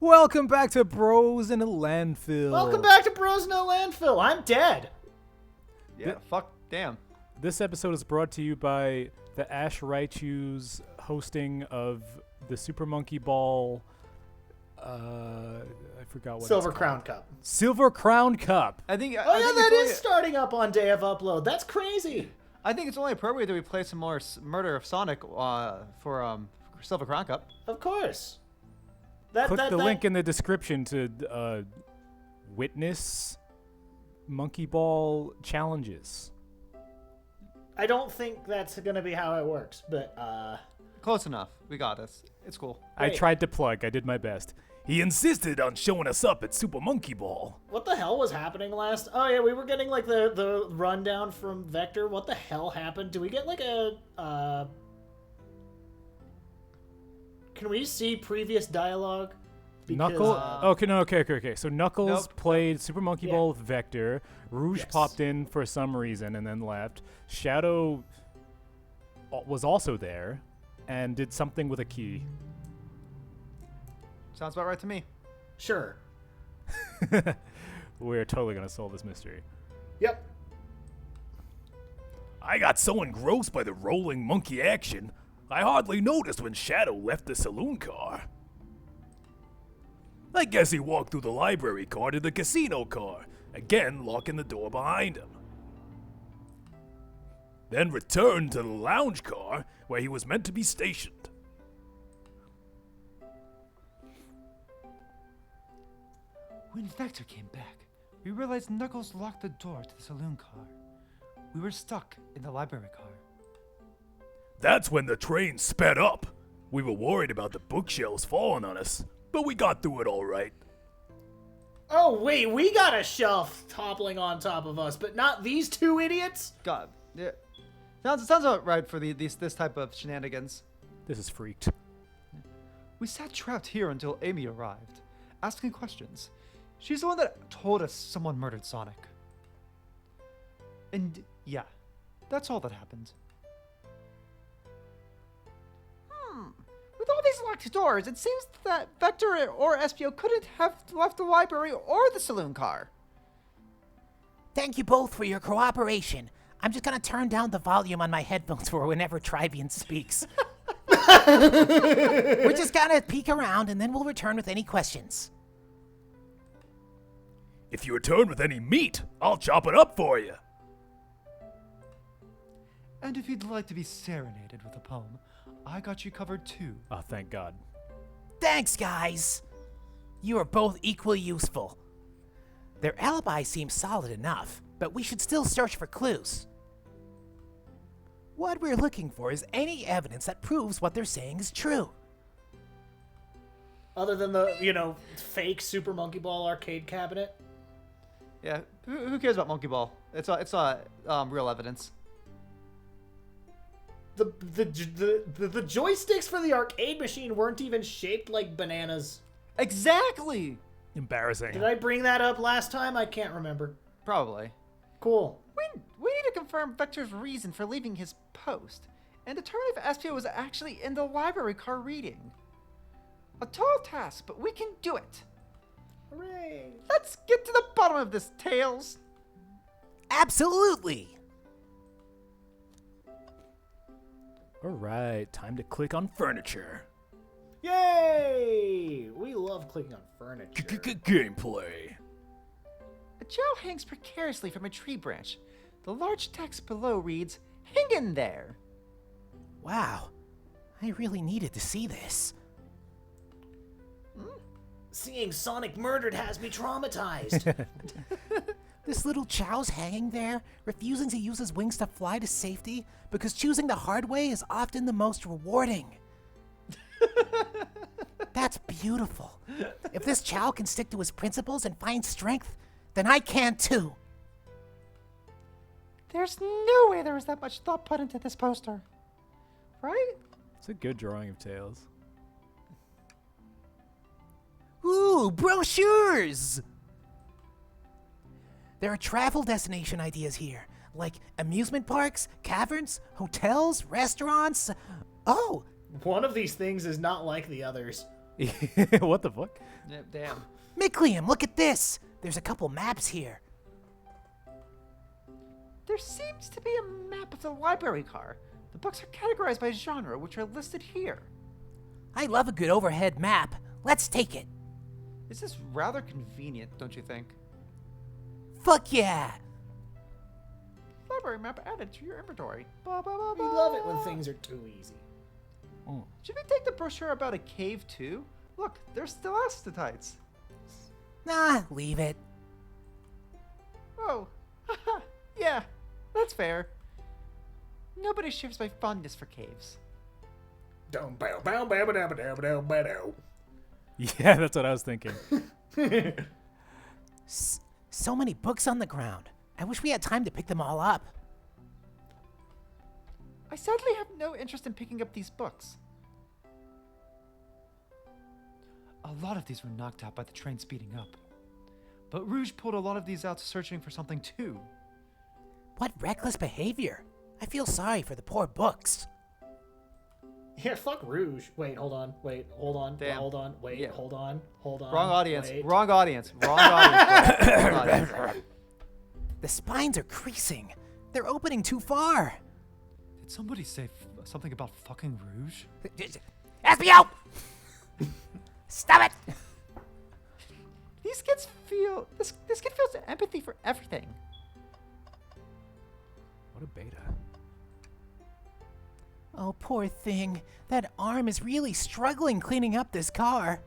Welcome back to Bros in a Landfill. Welcome back to Bros No Landfill. I'm dead. Yeah, fuck, damn. This episode is brought to you by the Ash Raichu's hosting of the Super Monkey Ball. I forgot what Silver it's Crown called. Cup. Silver Crown Cup. I think. Oh yeah, that is starting up on day of upload. That's crazy. I think it's only appropriate that we play some more Murder of Sonic for Silver Crown Cup. Of course. Click the link in the description to witness Monkey Ball challenges. I don't think that's gonna be how it works, but Close enough. We got this. It's cool. I Wait. tried to plug. I did my best. He insisted on showing us up at Super Monkey Ball. what the hell was happening last? Oh yeah, we were getting like the rundown from Vector. What the hell happened? Do we get like a Can we see previous dialogue? Okay. So Knuckles Nope. played Super Monkey Yeah. Ball with Vector. Rouge Yes. popped in for some reason and then left. Shadow was also there and did something with a key. Sounds about right to me. Sure. We're totally gonna solve this mystery. Yep. I got so engrossed by the rolling monkey action, I hardly noticed when Shadow left the saloon car. I guess he walked through the library car to the casino car, again locking the door behind him. Then returned to the lounge car where he was meant to be stationed. When Vector came back, we realized Knuckles locked the door to the saloon car. We were stuck in the library car. That's when the train sped up. We were worried about the bookshelves falling on us, but we got through it all right. Oh wait, we got a shelf toppling on top of us, but not these two idiots. God. Yeah. Sounds about right for this type of shenanigans. This is freaked. We sat trapped here until Amy arrived, asking questions. She's the one that told us someone murdered Sonic. And yeah, that's all that happened. With all these locked doors, it seems that Vector or SPO couldn't have left the library or the saloon car. Thank you both for your cooperation. I'm just gonna turn down the volume on my headphones for whenever Trybien speaks. We're just gonna peek around and then we'll return with any questions. If you return with any meat, I'll chop it up for you. And if you'd like to be serenaded with a poem, I got you covered too. Oh, thank God. Thanks, guys. You are both equally useful. Their alibi seems solid enough, but we should still search for clues. What we're looking for is any evidence that proves what they're saying is true. Other than the, fake Super Monkey Ball arcade cabinet. Yeah. Who cares about Monkey Ball? It's real evidence. The joysticks for the arcade machine weren't even shaped like bananas. Exactly. Embarrassing. Did I bring that up last time? I can't remember. Probably. Cool. We need to confirm Vector's reason for leaving his post and determine if SPO was actually in the library car reading. A tall task, but we can do it. Hooray. Let's get to the bottom of this, Tails. Absolutely! All right, time to click on furniture. Yay! We love clicking on furniture. Gameplay. A gel hangs precariously from a tree branch. The large text below reads, "Hang in there." Wow, I really needed to see this. Seeing Sonic murdered has me traumatized. This little Chow's hanging there, refusing to use his wings to fly to safety because choosing the hard way is often the most rewarding. That's beautiful. If this Chow can stick to his principles and find strength, then I can too. There's no way there was that much thought put into this poster. Right? It's a good drawing of Tails. Ooh, brochures! There are travel destination ideas here, like amusement parks, caverns, hotels, restaurants. Oh, One of these things is not like the others. What the fuck? Yeah, damn. Miklium, look at this. There's a couple maps here. There seems to be a map of the library car. The books are categorized by genre, which are listed here. I love a good overhead map. Let's take it. This is rather convenient, don't you think? Fuck yeah. Library map added to your inventory. We love it when things are too easy. Should we take the brochure about a cave too? Look, there's stalactites. Nah, leave it. Oh, haha, yeah, that's fair. Nobody shares my fondness for caves. Dum bow bow bow bow bow bow bow bow bow. Yeah, that's what I was thinking. So many books on the ground. I wish we had time to pick them all up. I sadly have no interest in picking up these books. A lot of these were knocked out by the train speeding up. But Rouge pulled a lot of these out searching for something too. What reckless behavior. I feel sorry for the poor books. Yeah, fuck Rouge. Wait, hold on. Wait, hold on. Damn. Hold on. Wait, Yeah. hold on. Hold on. Wrong audience. Wait. Wrong audience. Wrong audience. Wrong audience. The spines are creasing. They're opening too far. Did somebody say something about fucking Rouge? Ask me out! Stop it! These kids feel this kid feels empathy for everything. What a beta. Oh, poor thing. That arm is really struggling cleaning up this car.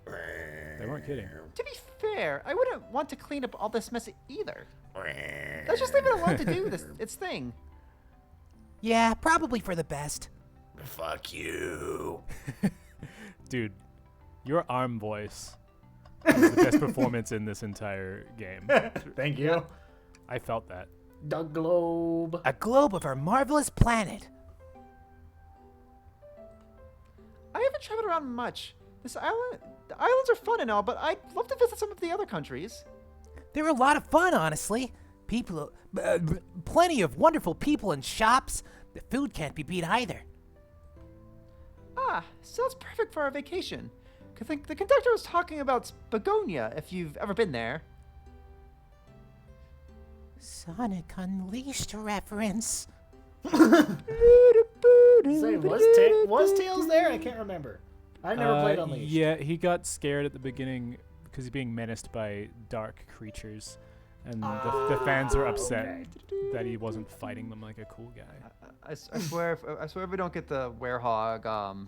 They weren't kidding. To be fair, I wouldn't want to clean up all this mess either. Let's just leave it alone to do its thing. Yeah, probably for the best. Fuck you. Dude, your arm voice is the best performance in this entire game. Thank you. I felt that. The globe. A globe of our marvelous planet. I haven't traveled around much. The islands are fun and all, but I'd love to visit some of the other countries. They're a lot of fun, honestly. Plenty of wonderful people and shops. The food can't be beat either. Ah, sounds perfect for our vacation. The conductor was talking about Begonia, if you've ever been there. Sonic Unleashed reference. Say, was Tails there? I can't remember. I never played Unleashed. Yeah, he got scared at the beginning because he's being menaced by dark creatures. And the fans were upset that he wasn't fighting them like a cool guy. I swear if we don't get the Werehog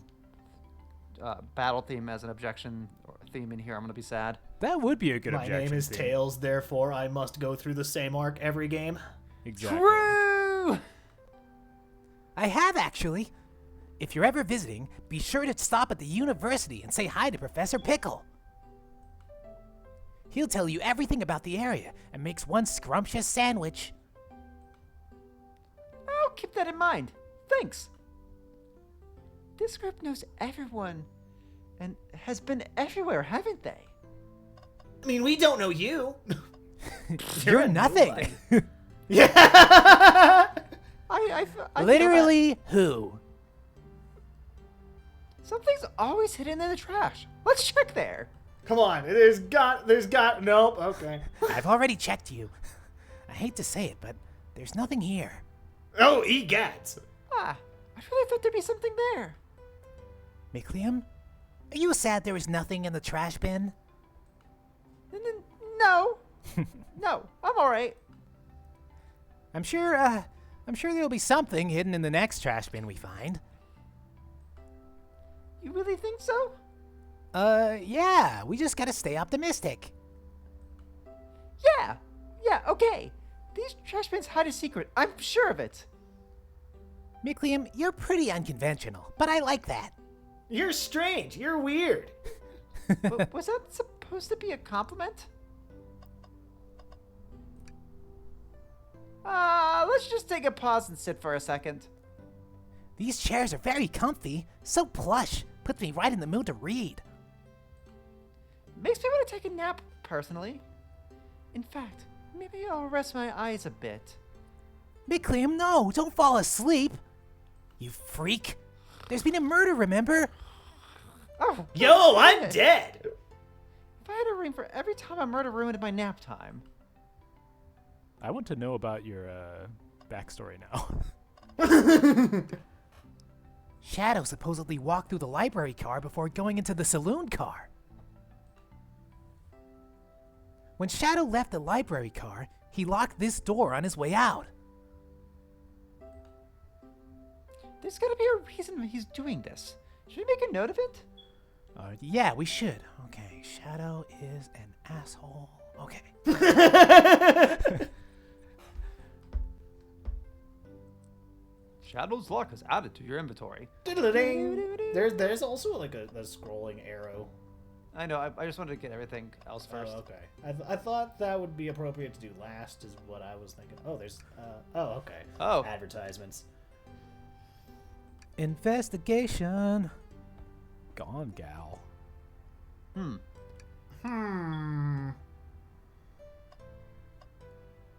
battle theme as an objection or theme in here, I'm gonna be sad. That would be a good My objection. name is theme. Tails, therefore I must go through the same arc every game. Exactly. True. I have, actually. If you're ever visiting, be sure to stop at the university and say hi to Professor Pickle. He'll tell you everything about the area and makes one scrumptious sandwich. I'll keep that in mind. Thanks. This group knows everyone and has been everywhere, haven't they? I mean, we don't know you. You're nothing. Yeah. I feel that Literally who? something's always hidden in the trash. Let's check there. Come on. There's got. Nope. Okay. I've already checked you. I hate to say it, but there's nothing here. Oh, egats. Ah, I really thought there'd be something there. Miklium, are you sad there was nothing in the trash bin? No. No, I'm all right. I'm sure there'll be something hidden in the next trash bin we find. You really think so? Yeah, we just gotta stay optimistic. Yeah, okay. These trash bins hide a secret. I'm sure of it. Miklium, you're pretty unconventional, but I like that. You're strange. You're weird. Was that supposed to be a compliment? Let's just take a pause and sit for a second. These chairs are very comfy, so plush, puts me right in the mood to read. Makes me want to take a nap, personally. In fact, maybe I'll rest my eyes a bit. Miklium, no, don't fall asleep. You freak. There's been a murder, remember? Oh, Yo, I'm shit. dead. If I had a ring for every time a murder ruined my nap time. I want to know about your backstory now. Shadow supposedly walked through the library car before going into the saloon car. When Shadow left the library car, he locked this door on his way out. There's gotta be a reason he's doing this. Should we make a note of it? Yeah, we should. Okay, Shadow is an asshole. Okay. Shadow's lock is added to your inventory. There's also like a scrolling arrow. I know. I just wanted to get everything else first. Oh, okay. I thought that would be appropriate to do last, is what I was thinking. Oh, there's. Okay. Oh. Advertisements. Investigation. Gone, gal.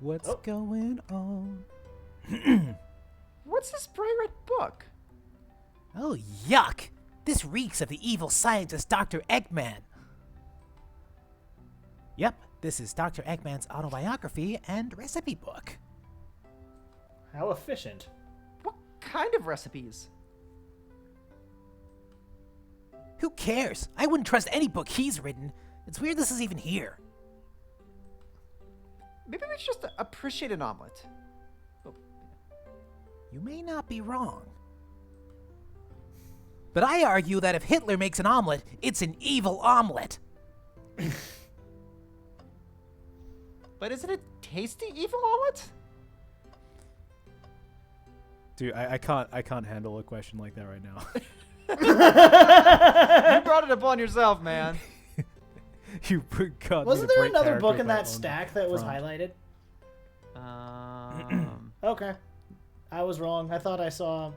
What's Oh. going on? What's this bright red book? Oh, yuck! This reeks of the evil scientist Dr. Eggman. Yep, this is Dr. Eggman's autobiography and recipe book. How efficient. What kind of recipes? Who cares? I wouldn't trust any book he's written. It's weird this is even here. Maybe we should just appreciate an omelet. You may not be wrong. But I argue that if Hitler makes an omelet, it's an evil omelet. But isn't it tasty evil omelet? Dude, I can't handle a question like that right now. You brought it upon yourself, man. You got Wasn't there another book in that stack that was prompt. highlighted? Um, Okay. I was wrong. I thought I saw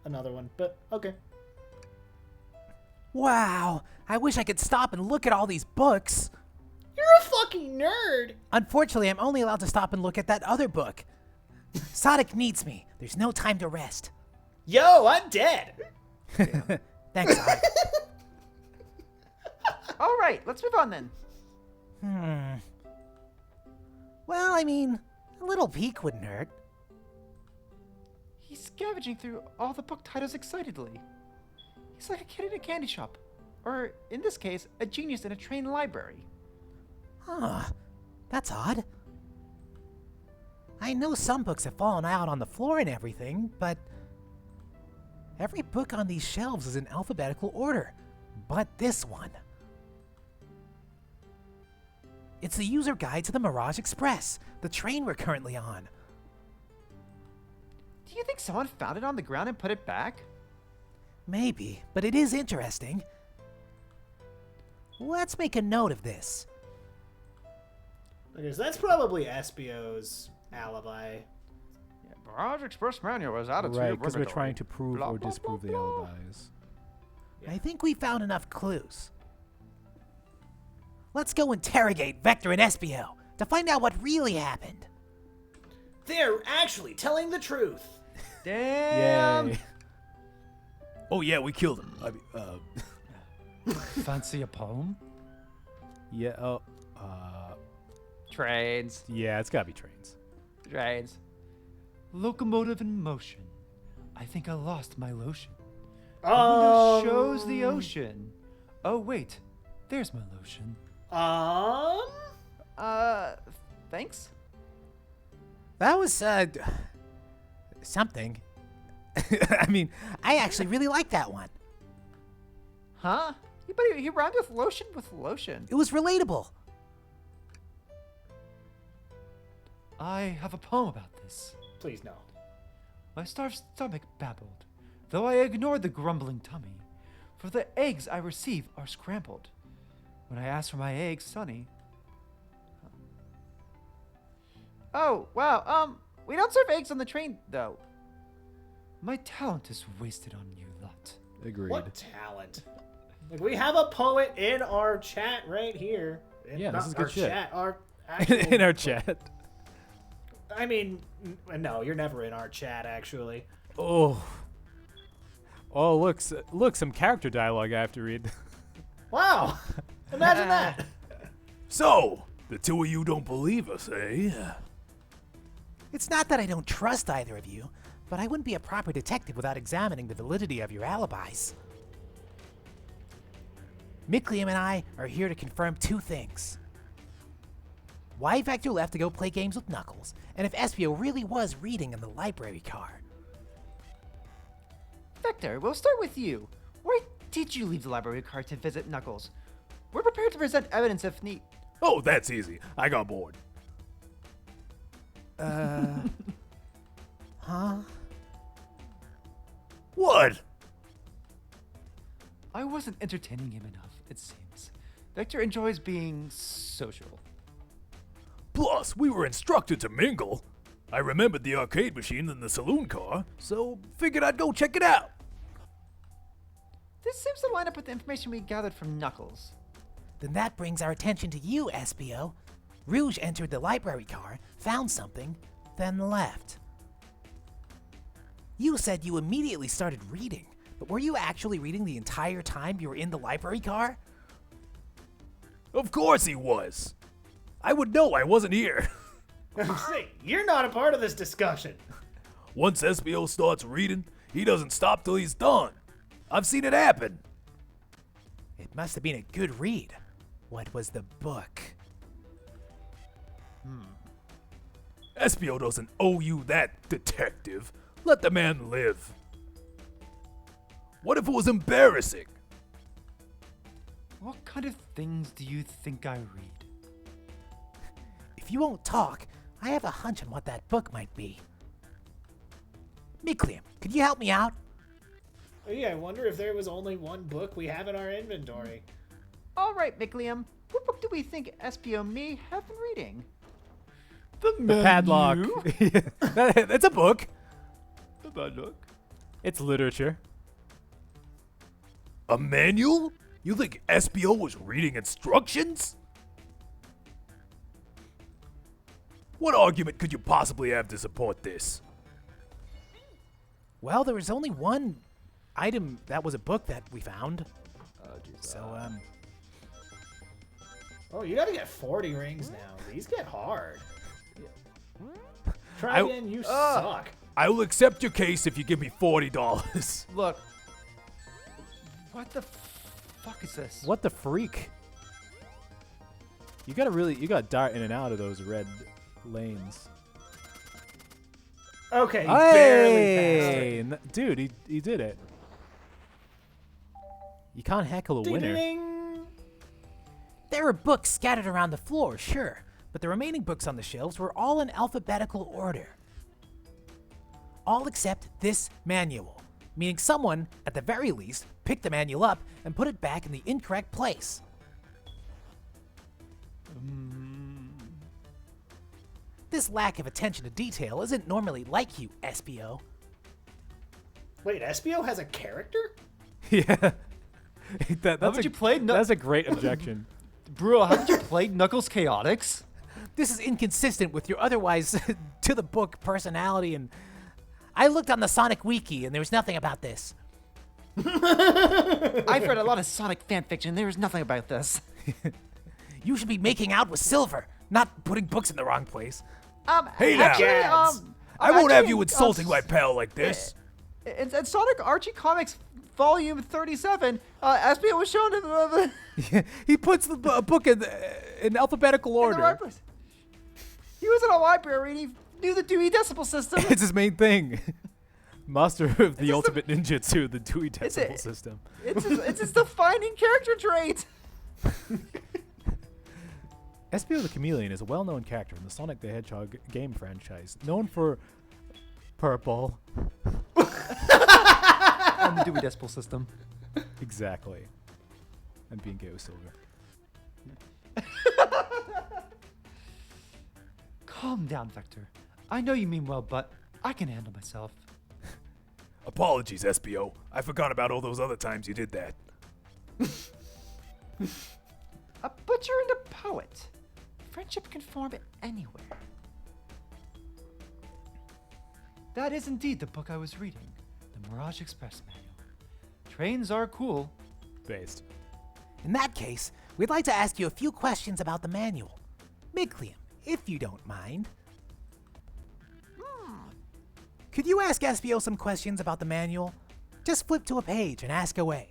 another one, but okay. Wow, I wish I could stop and look at all these books. You're a fucking nerd. Unfortunately, I'm only allowed to stop and look at that other book. Sonic needs me. There's no time to rest. Yo, I'm dead. Thanks, Sonic. All right, let's move on then. Well, I mean, a little peek wouldn't hurt. He's scavenging through all the book titles excitedly. He's like a kid in a candy shop. Or, in this case, a genius in a trained library. Huh, that's odd. I know some books have fallen out on the floor and everything, but every book on these shelves is in alphabetical order, but this one. It's the user guide to the Mirage Express, the train we're currently on. Do you think someone found it on the ground and put it back? Maybe, but it is interesting. Let's make a note of this. Because that's probably Espio's alibi. yeah, Mirage Express manual was added to your Right, because we're inventory. trying to prove Blah, or blah, disprove blah, the blah. alibis. I think we found enough clues. Let's go interrogate Vector and Espio to find out what really happened. They're actually telling the truth. Damn! Yay. Oh yeah, we killed him. I mean, Fancy a poem? Yeah. Oh. Trains. Yeah. It's gotta be trains. Trains. Locomotive in motion. I think I lost my lotion. The window shows the ocean. Oh wait, there's my lotion. Thanks? That was, something. I mean, I actually really like that one. Huh? But he rhymed with lotion with lotion. It was relatable. I have a poem about this. Please no. My starved stomach babbled, though I ignored the grumbling tummy, for the eggs I receive are scrambled. When I ask for my eggs, Sonny, Oh, wow. We don't serve eggs on the train, though. my talent is wasted on you lot. Agreed. What talent? Like, we have a poet in our chat right here. Yeah, this Not is good our shit. Chat, our actual, In our chat. I mean, no, you're never in our chat, actually. Oh. Oh, look, some character dialogue I have to read. Wow. Imagine that. So, the two of you don't believe us, eh? It's not that I don't trust either of you, but I wouldn't be a proper detective without examining the validity of your alibis. Miklium and I are here to confirm two things. Why Vector left to go play games with Knuckles, and if Espio really was reading in the library car. Vector, we'll start with you. Why did you leave the library car to visit Knuckles? We're prepared to present evidence if need. Oh, that's easy. I got bored. Huh? What? I wasn't entertaining him enough, it seems. Vector enjoys being social. Plus, we were instructed to mingle. I remembered the arcade machine in the saloon car, so figured I'd go check it out. This seems to line up with the information we gathered from Knuckles. Then that brings our attention to you, Espio. Rouge entered the library car, found something, then left. You said you immediately started reading, but were you actually reading the entire time you were in the library car? Of course he was. I would know I wasn't here. Hey, you're not a part of this discussion. Once Espio starts reading, he doesn't stop till he's done. I've seen it happen. It must have been a good read. What was the book? Espio doesn't owe you that, detective. Let the man live. What if it was embarrassing? What kind of things do you think I read? If you won't talk, I have a hunch on what that book might be. Miklium, could you help me out? Oh, yeah, I wonder if there was only one book we have in our inventory. All right, Miklium. What book do we think Espio may have been reading? The padlock. It's a book. The padlock. It's literature. A manual? You think Espio was reading instructions? What argument could you possibly have to support this? Well, there was only one item that was a book that we found. So, Oh, you gotta get 40 rings now. These get hard. Trybien, you suck. I will accept your case if you give me $40. Look. What the fuck is this? What the freak? You gotta dart in and out of those red lanes. Okay, he barely Hey, dude, he did it. You can't heckle a passed it. winner. Ding-ding-ding. there were books scattered around the floor, sure, but the remaining books on the shelves were all in alphabetical order. All except this manual, meaning someone, at the very least, picked the manual up and put it back in the incorrect place. This lack of attention to detail isn't normally like you, Espio. Wait, Espio has a character? Yeah. That's Haven't you played That's a great objection. Bro, haven't you played Knuckles Chaotix? This is inconsistent with your otherwise to-the-book personality, and I looked on the Sonic Wiki, and there was nothing about this. I've read a lot of Sonic fanfiction. There is nothing about this. You should be making out with Silver, not putting books in the wrong place. Hey now. Gads. I won't have you actually, insulting my pal like this. In Sonic Archie Comics Volume 37, Espio was shown He puts the book in alphabetical in the order. right place. He was in a library and he knew the Dewey Decimal System. It's his main thing. Master of the just ultimate ninjutsu, the Dewey Decimal it. System. It's his defining character trait. Espio the Chameleon is a well-known character in the Sonic the Hedgehog game franchise, known for purple. On the Dewey Decimal System. Exactly. And being gay with Silver. Calm down, Vector. I know you mean well, but I can handle myself. Apologies, Espio. I forgot about all those other times you did that. A butcher and a poet. Friendship can form anywhere. That is indeed the book I was reading, the Mirage Express manual. Trains are cool. Based. In that case, we'd like to ask you a few questions about the manual. Miglium, if you don't mind. Could you ask Espio some questions about the manual? Just flip to a page and ask away.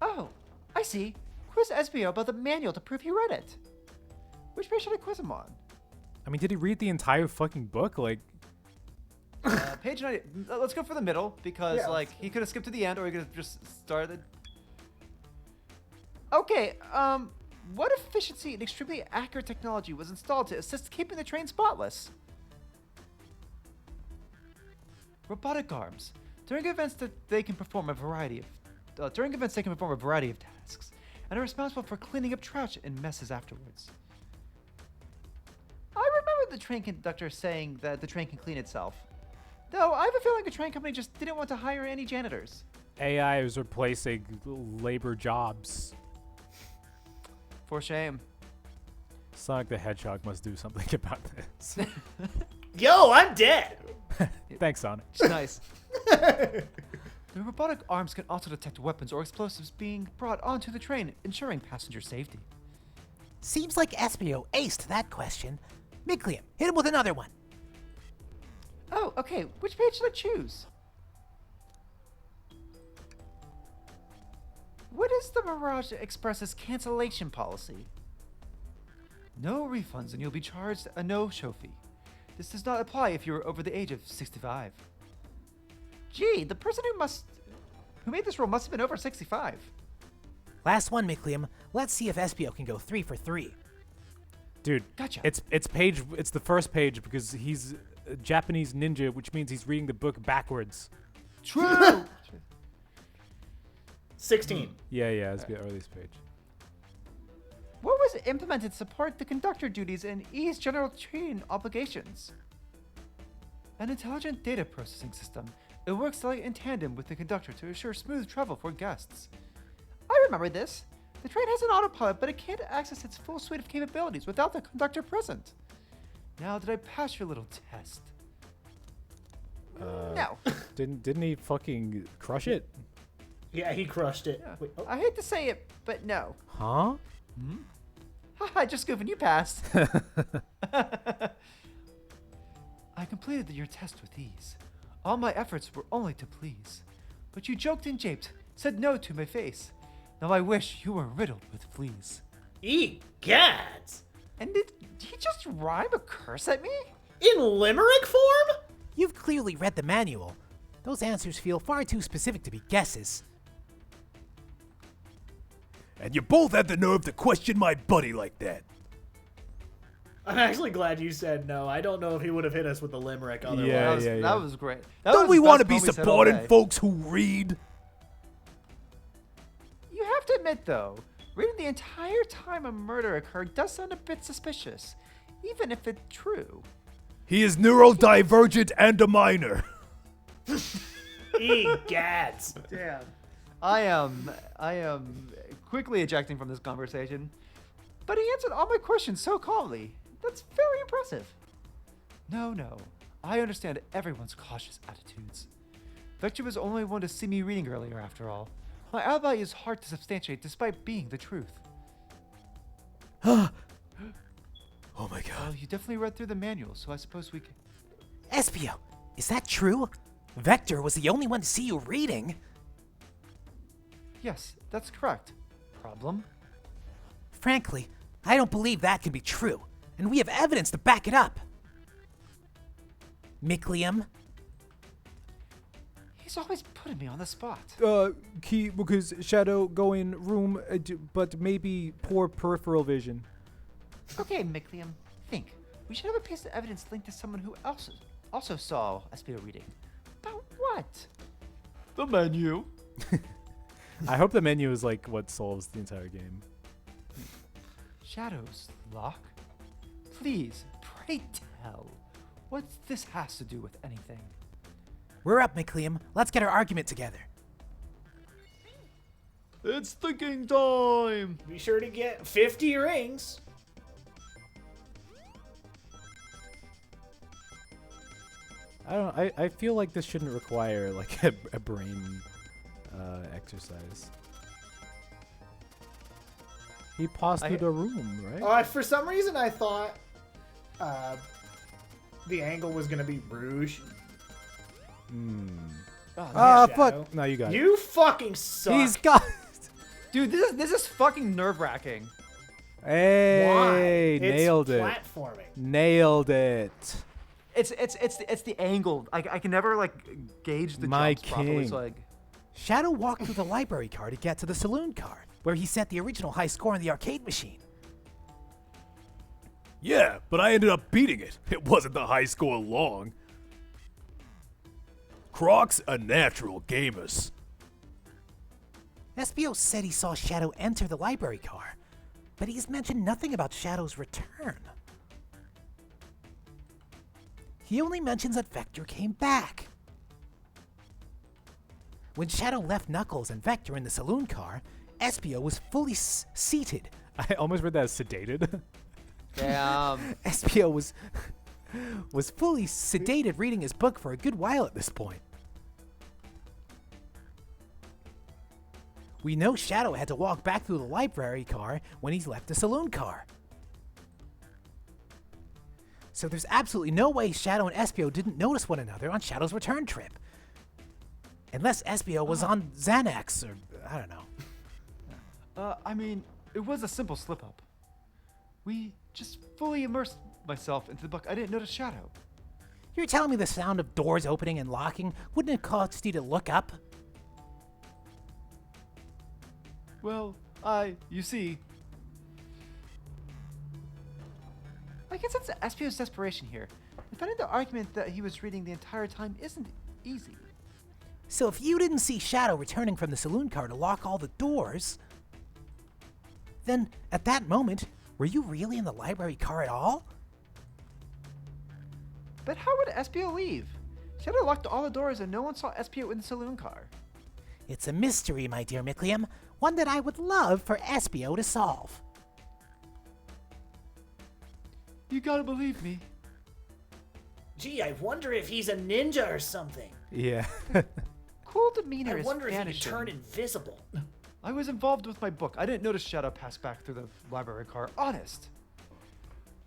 Oh, I see. Quiz SBO about the manual to prove he read it. Which page should I quiz him on? I mean, did he read the entire fucking book? Like, Page 90. Let's go for the middle because, Yeah. like, he could have skipped to the end or he could have just started. Okay, what efficiency and extremely accurate technology was installed to assist keeping the train spotless? Robotic arms. During events they can perform a variety of tasks, and are responsible for cleaning up trash and messes afterwards. I remember the train conductor saying that the train can clean itself. Though I have a feeling the train company just didn't want to hire any janitors. AI is replacing labor jobs. For shame. Sonic the Hedgehog must do something about this. Yo, I'm dead. Thanks, Sonic. It's nice. The robotic arms can also detect weapons or explosives being brought onto the train, ensuring passenger safety. Seems like Espio aced that question. Miglium, hit him with another one. Oh, okay. Which page should I choose? What is the Mirage Express's cancellation policy? No refunds and you'll be charged a no-show fee. This does not apply if you're over the age of 65. Gee, the person who made this rule must have been over 65. Last one, Miglium. Let's see if Espio can go 3 for 3. Dude, Gotcha. it's the first page because he's a Japanese ninja, which means he's reading the book backwards. True! 16. Yeah, it's the earliest page. What was implemented to support the conductor duties and ease general train obligations? An intelligent data processing system. It works in tandem with the conductor to ensure smooth travel for guests. I remember this. The train has an autopilot, but it can't access its full suite of capabilities without the conductor present. Now, did I pass your little test? No. Didn't he fucking crush it? Yeah, he crushed it. Yeah. Wait, oh. I hate to say it, but no. Huh? Haha, just goofing, you passed. I completed your test with ease. All my efforts were only to please. But you joked and japed, said no to my face. Now I wish you were riddled with fleas. Egads! And did he just rhyme a curse at me? In limerick form? You've clearly read the manual. Those answers feel far too specific to be guesses. And you both had the nerve to question my buddy like that. I'm actually glad you said no. I don't know if he would have hit us with the limerick otherwise. Yeah. That was great. That Don't was we the want to best be one we said all supporting day. folks who read? You have to admit, though, reading the entire time a murder occurred does sound a bit suspicious, even if it's true. He is neurodivergent and a minor. Egads! Damn. I am quickly ejecting from this conversation. But he answered all my questions so calmly. That's very impressive. No. I understand everyone's cautious attitudes. Vector was only one to see me reading earlier, after all. My alibi is hard to substantiate despite being the truth. Oh my Well, god. you definitely read through the manual, so I suppose we can... Espio, is that true? Vector was the only one to see you reading. Yes, that's correct. Problem? Frankly, I don't believe that can be true, and we have evidence to back it up. Miglium? He's always putting me on the spot. Key because shadow go in room, but maybe poor peripheral vision. Okay, Miglium, think. We should have a piece of evidence linked to someone who also saw SPO reading. About what? The menu. I hope the menu is like what solves the entire game. Shadows, Locke? Please, pray tell. What this has to do with anything? We're up, Miglium. Let's get our argument together. It's thinking time. Be sure to get 50 rings. I feel like this shouldn't require like a brain exercise. He paused through the room, right? For some reason, I thought the angle was gonna be Rouge. Ah, Shadow. fuck! No, you got it. You fucking suck. He's got. Dude, this is fucking nerve-wracking. Hey, Why? nailed it's it. Platforming. Nailed it. It's the angle. I can never like gauge the My jumps properly. king. So like, Shadow walked through the library car to get to the saloon car, where he set the original high score on the arcade machine. Yeah, but I ended up beating it. It wasn't the high score long. Croc's a natural gamers. SBO said he saw Shadow enter the library car, but he's mentioned nothing about Shadow's return. He only mentions that Vector came back. When Shadow left Knuckles and Vector in the saloon car, SBO was fully seated. I almost read that as sedated. damn. SBO was fully sedated reading his book for a good while at this point. We know Shadow had to walk back through the library car when he left the saloon car. So there's absolutely no way Shadow and SBO didn't notice one another on Shadow's return trip. Unless SBO was on Xanax or, I don't know. I mean, it was a simple slip-up. We just fully immersed myself into the book. I didn't notice Shadow. You're telling me the sound of doors opening and locking wouldn't have caused you to look up? Well, you see. I can sense SPO's desperation here. Defending the argument that he was reading the entire time isn't easy. So if you didn't see Shadow returning from the saloon car to lock all the doors, then at that moment, were you really in the library car at all? But how would SPO leave? Shadow locked all the doors and no one saw SPO in the saloon car. It's a mystery, my dear Miklium, one that I would love for SBO to solve. You gotta believe me. Gee, I wonder if he's a ninja or something. Yeah. Cool demeanor I is wonder if he can vanishing. turn invisible. I was involved with my book. I didn't notice Shadow pass back through the library car. Honest.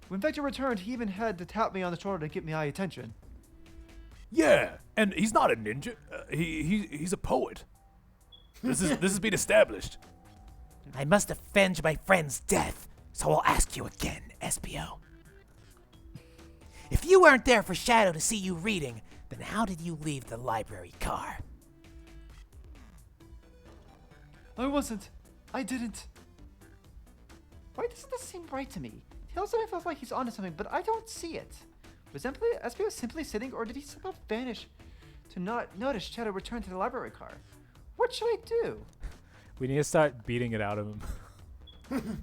When Vector returned, he even had to tap me on the shoulder to get my attention. Yeah, and he's not a ninja. He's a poet. This has been established. I must avenge my friend's death, so I'll ask you again, SBO. If you weren't there for Shadow to see you reading, then how did you leave the library car? I wasn't. I didn't. Why doesn't this seem right to me? Tells that I felt like he's onto something, but I don't see it. Was SPO simply sitting, or did he somehow vanish to not notice Shadow return to the library car? What should I do? We need to start beating it out of him.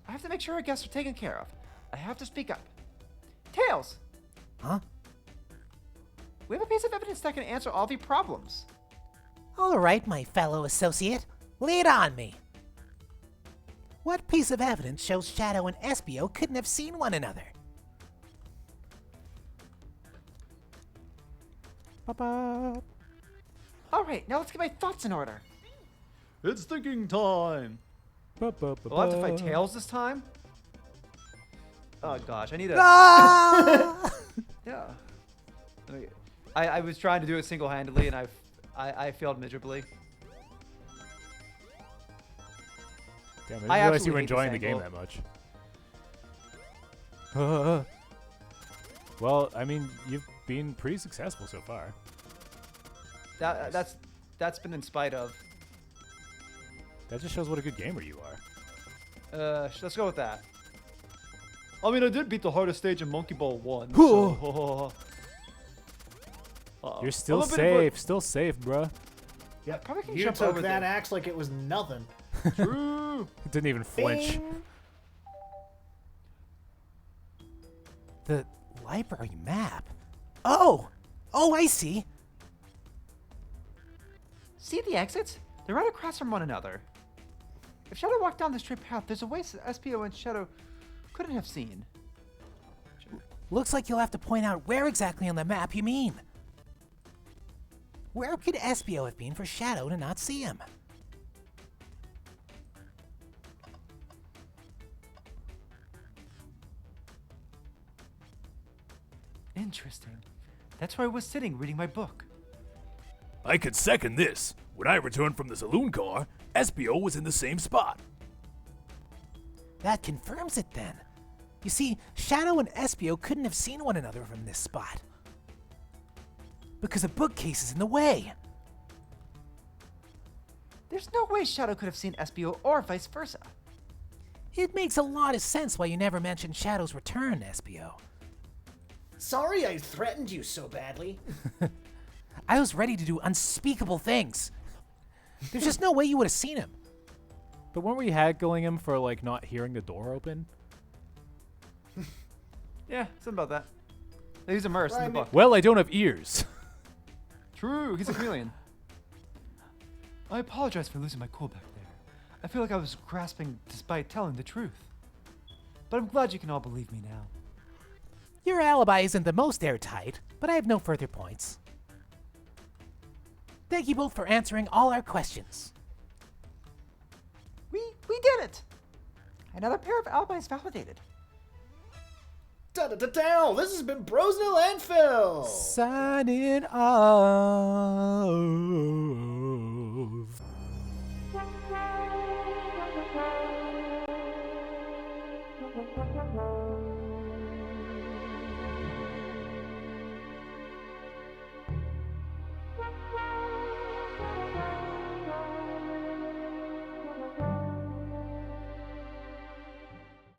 I have to make sure our guests are taken care of. I have to speak up. Tails! Huh? We have a piece of evidence that can answer all of your problems. All right, my fellow associate. Lead on me. What piece of evidence shows Shadow and SBO couldn't have seen one another? Ba-ba. All right, now let's get my thoughts in order. It's thinking time. Ba-ba-ba-ba. We'll have to fight Tails this time. Oh gosh, I need a. Ah! Yeah. I was trying to do it single-handedly and I failed miserably. Damn, I I didn't realize you were absolutely hate this enjoying the game angle. that much. Well, I mean, you've been pretty successful so far. That's been in spite of. That just shows what a good gamer you are. Let's go with that. I mean, I did beat the hardest stage in Monkey Ball 1. So, You're still I'm a bit of a- safe. Still safe, bruh. Yep. Probably can You jump took over that there. axe like it was nothing. True. It didn't even flinch. Bing. The library map. Oh! Oh, I see. See the exits? They're right across from one another. If Shadow walked down the straight path, there's a way SPO and Shadow couldn't have seen. Looks like you'll have to point out where exactly on the map you mean. Where could SBO have been for Shadow to not see him? Interesting. That's where I was sitting reading my book. I could second this. When I returned from the saloon car, Espio was in the same spot. That confirms it then. You see, Shadow and Espio couldn't have seen one another from this spot. Because a bookcase is in the way. There's no way Shadow could have seen Espio or vice versa. It makes a lot of sense why you never mentioned Shadow's return, Espio. Sorry I threatened you so badly. I was ready to do unspeakable things. There's just no way you would have seen him. But weren't we haggling him for like not hearing the door open? Yeah, something about that. He's immersed in the Right, book. Well, I don't have ears. True, he's a chameleon. I apologize for losing my cool back there. I feel like I was grasping despite telling the truth. But I'm glad you can all believe me now. Your alibi isn't the most airtight, but I have no further points. Thank you both for answering all our questions. We did it! Another pair of alibis validated. Da-da-da-down! This has been Bros in a Landfill! Signing off.